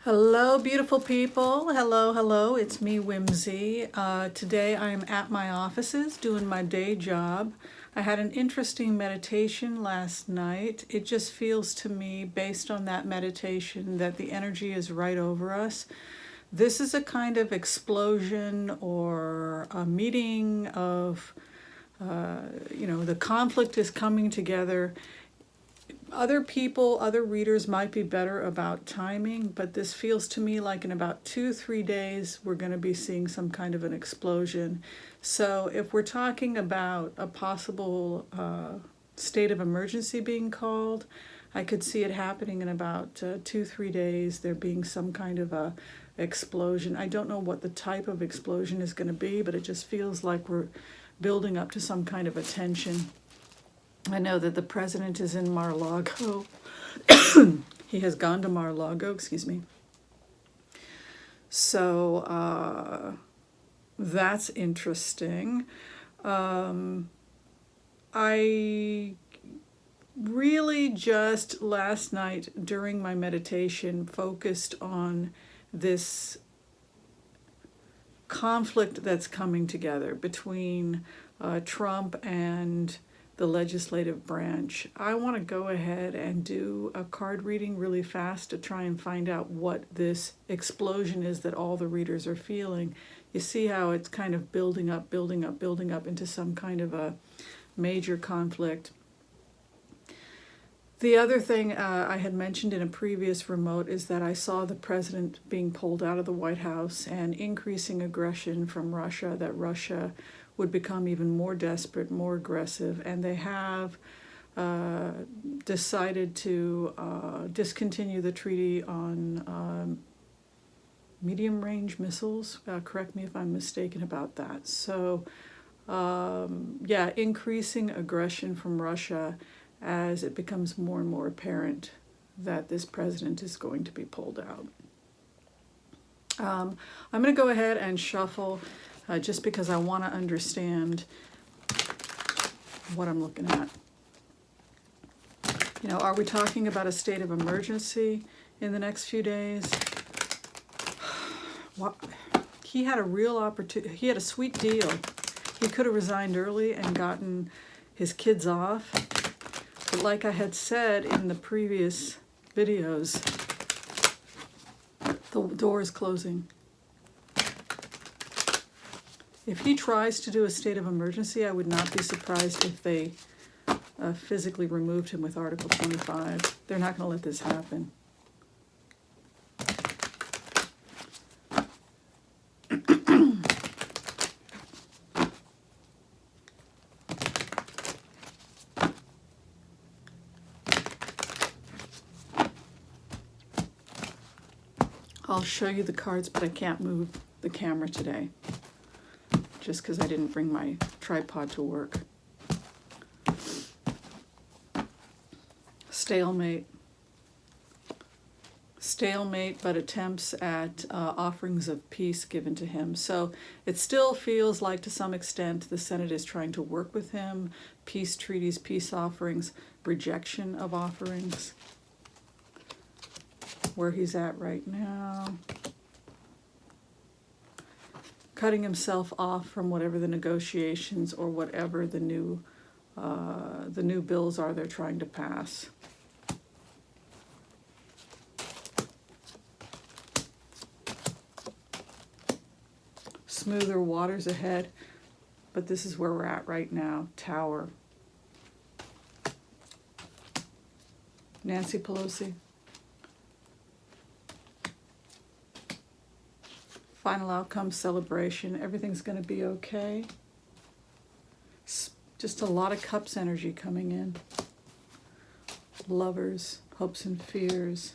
Hello, beautiful people. Hello, hello. It's me, Whimsy. Today I am at my offices doing my day job. I had an interesting meditation last night. It just feels to me, based on that meditation, that the energy is right over us. This is a kind of explosion or a meeting of, the conflict is coming together. Other people, other readers might be better about timing, but this feels to me like in about 2-3 days we're going to be seeing some kind of an explosion. So if we're talking about a possible state of emergency being called, I could see it happening in about 2-3 days. There being some kind of a explosion. I don't know what the type of explosion is going to be, but it just feels like we're building up to some kind of a tension. I know that the president is in Mar-a-Lago. He has gone to Mar-a-Lago, excuse me. So that's interesting. I really just last night during my meditation focused on this conflict that's coming together between Trump and the legislative branch. I want to go ahead and do a card reading really fast to try and find out what this explosion is that all the readers are feeling. You see how it's kind of building up into some kind of a major conflict. The other thing I had mentioned in a previous remote is that I saw the president being pulled out of the White House and increasing aggression from Russia, that Russia would become even more desperate, more aggressive, and they have decided to discontinue the treaty on medium-range missiles. Correct me if I'm mistaken about that. So, increasing aggression from Russia as it becomes more and more apparent that this president is going to be pulled out. I'm going to go ahead and shuffle just because I want to understand what I'm looking at. Are we talking about a state of emergency in the next few days? He had a real opportunity. He had a sweet deal. He could have resigned early and gotten his kids off. But like I had said in the previous videos, the door is closing. If he tries to do a state of emergency, I would not be surprised if they physically removed him with Article 25. They're not going to let this happen. I'll show you the cards, but I can't move the camera today, just because I didn't bring my tripod to work. Stalemate. Stalemate, but attempts at offerings of peace given to him. So it still feels like, to some extent, the Senate is trying to work with him. Peace treaties, peace offerings, rejection of offerings. Where he's at right now. Cutting himself off from whatever the negotiations or whatever the new bills are they're trying to pass. Smoother waters ahead, but this is where we're at right now. Tower. Nancy Pelosi. Final outcome, celebration. Everything's going to be okay. Just a lot of cups energy coming in. Lovers, hopes and fears.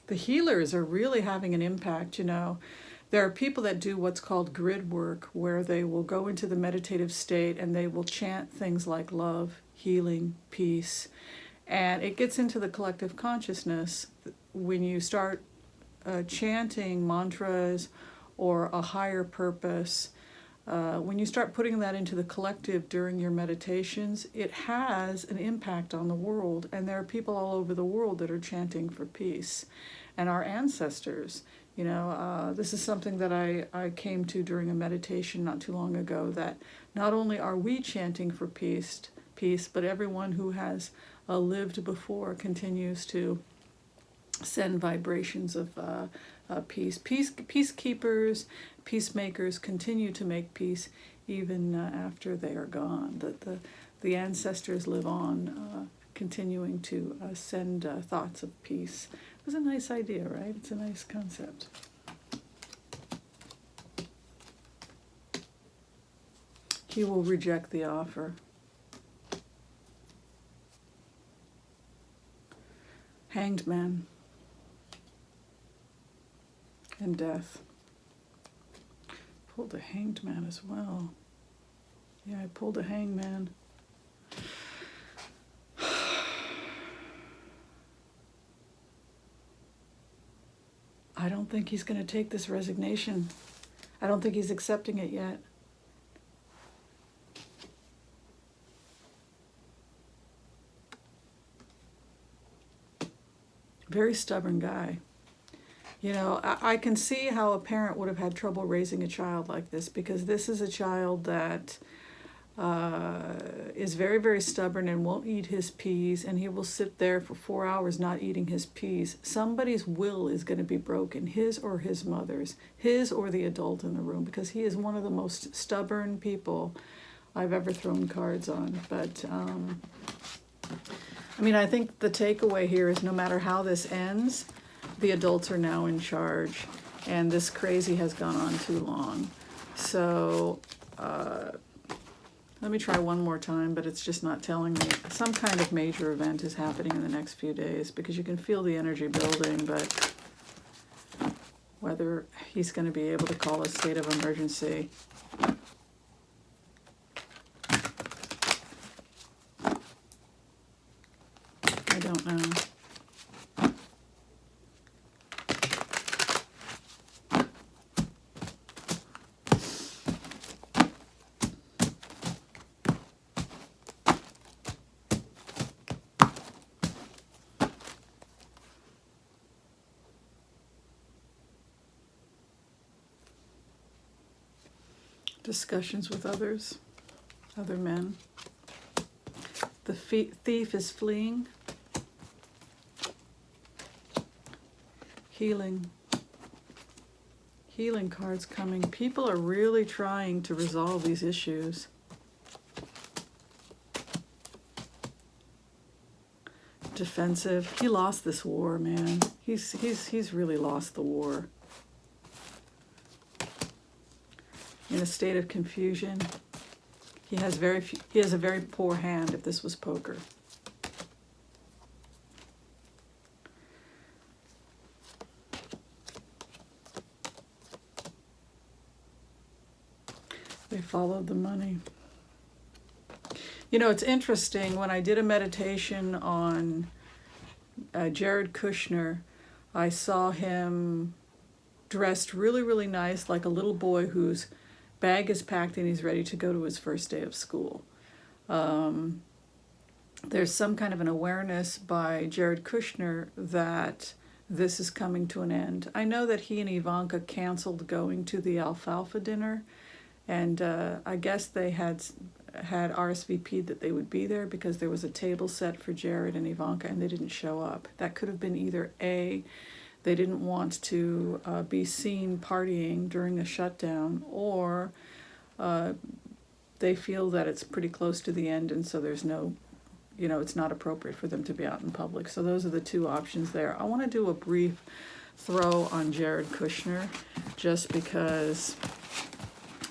The healers are really having an impact, There are people that do what's called grid work, where they will go into the meditative state and they will chant things like love, healing, peace. And it gets into the collective consciousness when you start chanting mantras or a higher purpose. when you start putting that into the collective during your meditations, it has an impact on the world. And there are people all over the world that are chanting for peace. And our ancestors, this is something that I came to during a meditation not too long ago, that not only are we chanting for peace, but everyone who has lived before continues to send vibrations of peace. Peacekeepers, peacemakers continue to make peace even after they are gone. The ancestors live on, continuing to send thoughts of peace. It was a nice idea, right? It's a nice concept. He will reject the offer. Hanged man and death. Pulled a hanged man as well. Yeah, I pulled a hanged man. I don't think he's going to take this resignation. I don't think he's accepting it yet. Very stubborn guy. I can see how a parent would have had trouble raising a child like this, because this is a child that is very, very stubborn and won't eat his peas, and he will sit there for 4 hours not eating his peas. Somebody's will is going to be broken, his or his mother's, his or the adult in the room, because he is one of the most stubborn people I've ever thrown cards on. But I think the takeaway here is, no matter how this ends, the adults are now in charge, and this crazy has gone on too long. So let me try one more time, but it's just not telling me. Some kind of major event is happening in the next few days, because you can feel the energy building, but whether he's going to be able to call a state of emergency. I don't know. Discussions with other men. The thief is fleeing. Healing cards coming. People are really trying to resolve these issues. Defensive. He lost this war, man. He's really lost the war. In a state of confusion. He has a very poor hand if this was poker. They followed the money. It's interesting, when I did a meditation on Jared Kushner, I saw him dressed really, really nice, like a little boy whose bag is packed and he's ready to go to his first day of school. There's some kind of an awareness by Jared Kushner that this is coming to an end. I know that he and Ivanka canceled going to the alfalfa dinner, and I guess they had RSVP'd that they would be there because there was a table set for Jared and Ivanka, and they didn't show up. That could have been either A, they didn't want to be seen partying during the shutdown, or they feel that it's pretty close to the end, and so there's no, it's not appropriate for them to be out in public. So those are the two options there. I want to do a brief throw on Jared Kushner, just because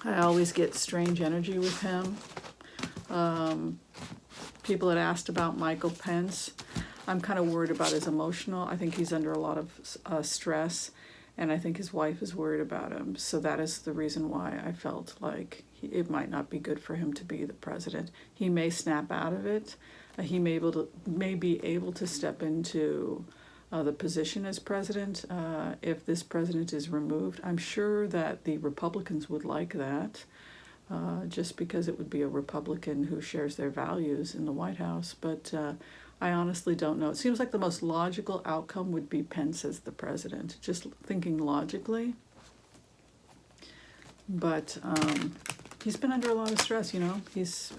I always get strange energy with him. People had asked about Michael Pence. I'm kind of worried about his emotional. I think he's under a lot of stress, and I think his wife is worried about him. So that is the reason why I felt like it might not be good for him to be the president. He may snap out of it. He may be able to step into the position as president if this president is removed. I'm sure that the Republicans would like that. just because it would be a Republican who shares their values in the White House. But I honestly don't know. It seems like the most logical outcome would be Pence as the president, just thinking logically. But he's been under a lot of stress, you know. He's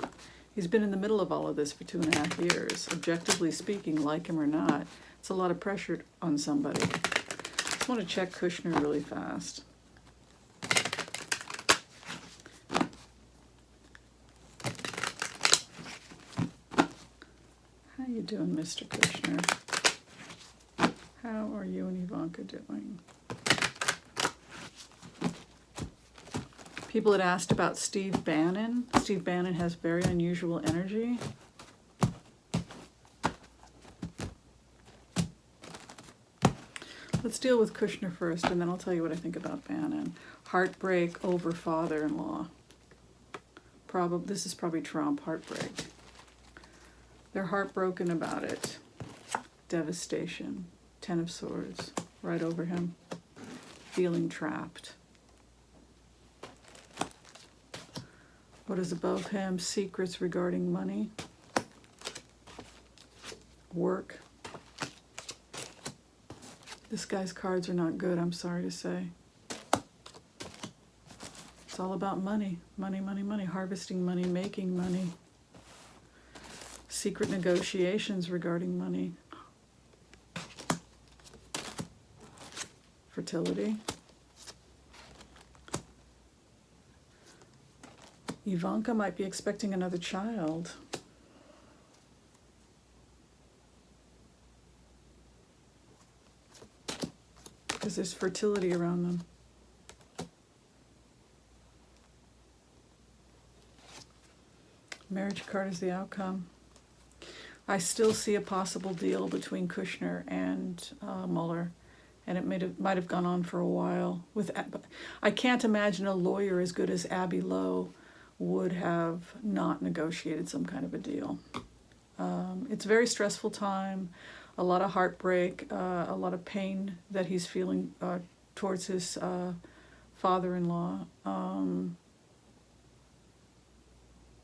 been in the middle of all of this for 2.5 years. Objectively speaking, like him or not, it's a lot of pressure on somebody. I just want to check Kushner really fast. How you doing, Mr. Kushner? How are you and Ivanka doing? People had asked about Steve Bannon. Steve Bannon has very unusual energy. Let's deal with Kushner first, and then I'll tell you what I think about Bannon. Heartbreak over father-in-law. This is probably Trump, heartbreak. They're heartbroken about it. Devastation. 10 of Swords, right over him. Feeling trapped. What is above him? Secrets regarding money. Work. This guy's cards are not good, I'm sorry to say. It's all about money. Money, money, money. Harvesting money, making money. Secret negotiations regarding money. Fertility. Ivanka might be expecting another child. Because there's fertility around them. Marriage card is the outcome. I still see a possible deal between Kushner and Mueller, and it might have gone on for a while. I can't imagine a lawyer as good as Abby Lowe would have not negotiated some kind of a deal. It's a very stressful time, a lot of heartbreak, a lot of pain that he's feeling towards his father-in-law.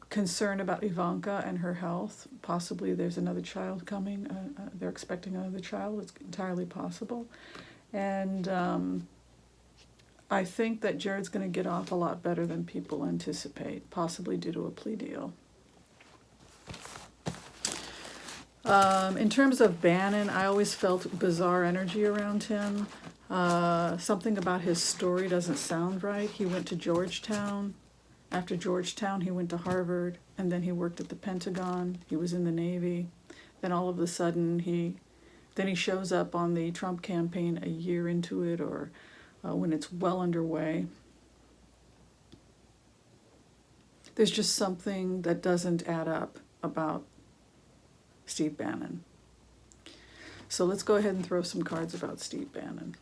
Concern about Ivanka and her health. Possibly there's another child coming. They're expecting another child. It's entirely possible. And I think that Jared's going to get off a lot better than people anticipate, possibly due to a plea deal. In terms of Bannon, I always felt bizarre energy around him. Something about his story doesn't sound right. He went to Georgetown. After Georgetown, he went to Harvard, and then he worked at the Pentagon. He was in the Navy. Then all of a sudden, he shows up on the Trump campaign a year into it, or when it's well underway. There's just something that doesn't add up about Steve Bannon. So let's go ahead and throw some cards about Steve Bannon.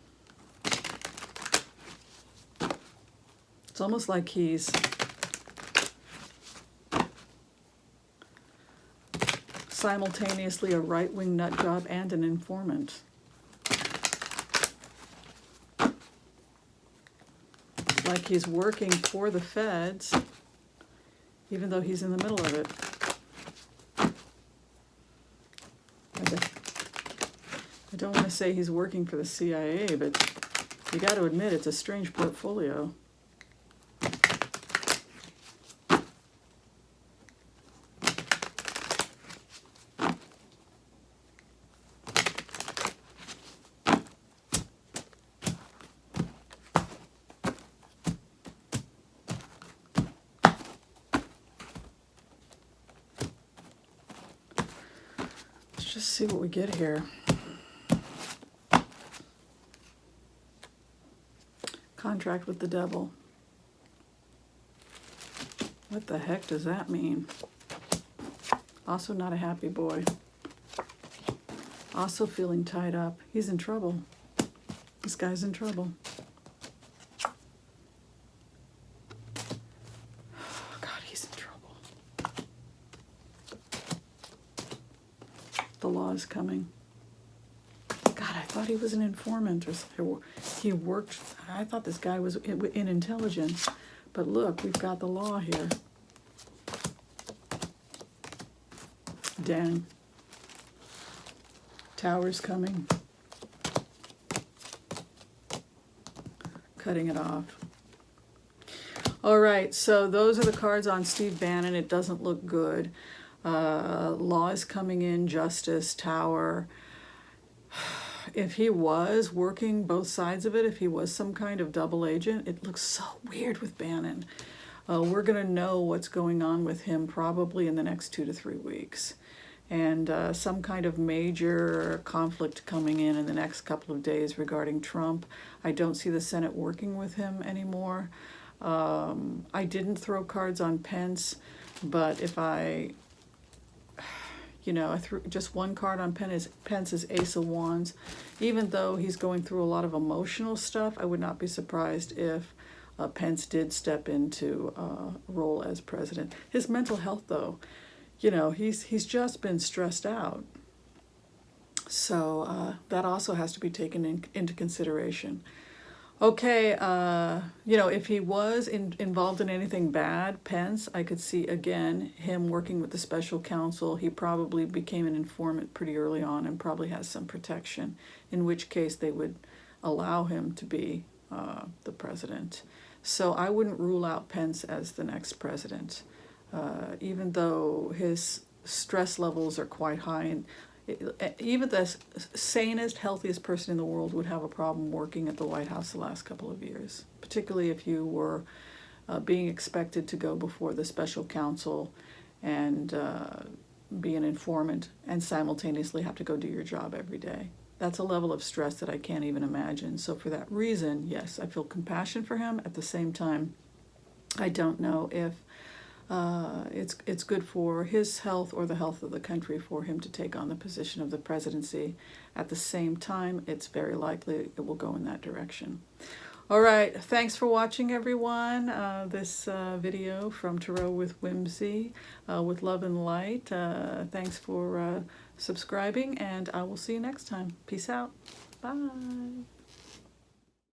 It's almost like he's simultaneously a right-wing nut job and an informant. Like he's working for the feds, even though he's in the middle of it. I don't want to say he's working for the CIA, but you got to admit it's a strange portfolio. Just see what we get here. Contract with the devil. What the heck does that mean? Also not a happy boy. Also feeling tied up. He's in trouble. This guy's in trouble. God, he's in trouble. The law is coming. God, I thought he was an informant or something. He worked, I thought this guy was in intelligence, But look, we've got the law here. Dang. Tower's coming. Cutting it off. All right, so those are the cards on Steve Bannon. It doesn't look good. Law is coming in, justice, Tower. If he was working both sides of it, if he was some kind of double agent, it looks so weird with Bannon. We're going to know what's going on with him probably in the next 2 to 3 weeks. And some kind of major conflict coming in the next couple of days regarding Trump. I don't see the Senate working with him anymore. I didn't throw cards on Pence, but if I threw just one card on Pence's Ace of Wands. Even though he's going through a lot of emotional stuff, I would not be surprised if Pence did step into a role as president. His mental health, though, he's just been stressed out. So that also has to be taken into consideration. Okay, if he was involved in anything bad, Pence, I could see, again, him working with the special counsel. He probably became an informant pretty early on and probably has some protection, in which case they would allow him to be the president. So I wouldn't rule out Pence as the next president, even though his stress levels are quite high. And even the sanest, healthiest person in the world would have a problem working at the White House the last couple of years, particularly if you were being expected to go before the special counsel and be an informant and simultaneously have to go do your job every day. That's a level of stress that I can't even imagine. So for that reason, yes, I feel compassion for him. At the same time, I don't know if it's good for his health or the health of the country for him to take on the position of the presidency. At the same time, it's very likely it will go in that direction. All right, thanks for watching, everyone. This video from Tarot with Whimsy, with love and light. Thanks for subscribing, and I will see you next time. Peace out. Bye.